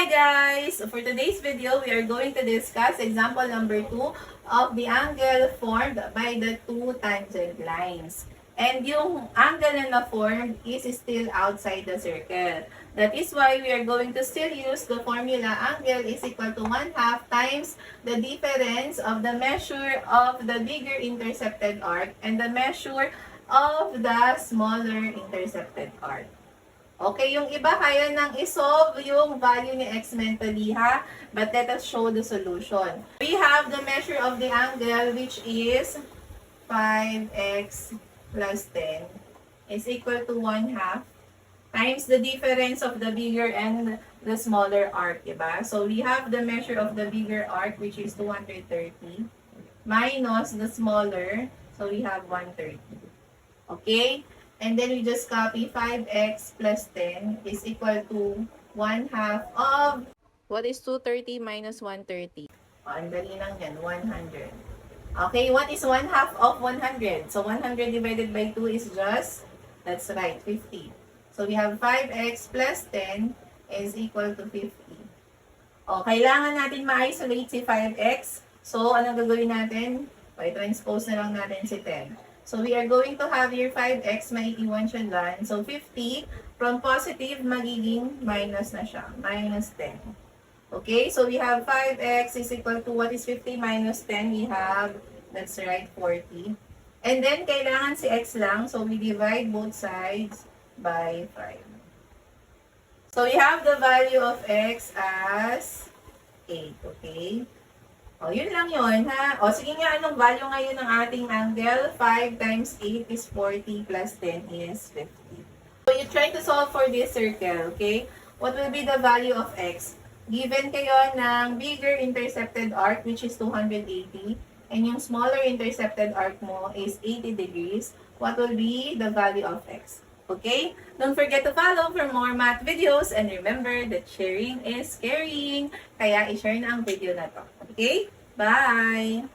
Hi guys! For today's video, we are going to discuss example number 2 of the angle formed by the two tangent lines. And yung angle na na-formed is still outside the circle. That is why we are going to still use the formula angle is equal to 1/2 times the difference of the measure of the bigger intercepted arc and the measure of the smaller intercepted arc. Okay, yung iba kaya nang isolve yung value ni x mentally ha, but let us show the solution. We have the measure of the angle which is 5x plus 10 is equal to 1/2 times the difference of the bigger and the smaller arc, diba? So we have the measure of the bigger arc which is 230 minus the smaller, so we have 130. Okay? And then we just copy 5x plus 10 is equal to 1/2 of, what is 230 minus 130? Ang dali lang yan, 100. Okay, what is 1/2 of 100? So 100 divided by 2 is just, that's right, 50. So we have 5x plus 10 is equal to 50. O, kailangan natin ma-isolate si 5x. So, anong gagawin natin? I-transpose na lang natin si 10. So, we are going to have here 5x, maiiwan siya dyan. So, 50, from positive, magiging minus na siya. Minus 10. Okay, so we have 5x is equal to, what is 50 minus 10? We have, that's right, 40. And then, kailangan si x lang. So, we divide both sides by 5. So, we have the value of x as 8. Okay? O, yun lang yun, ha? O, sige nga, anong value ngayon ng ating angle? 5 times 8 is 40 plus 10 is 50. So, you try to solve for this circle, okay? What will be the value of x? Given kayo ng bigger intercepted arc, which is 280, and yung smaller intercepted arc mo is 80 degrees, what will be the value of x? Okay? Don't forget to follow for more math videos, and remember that sharing is caring. Kaya i-share na ang video na to. Okay? Bye!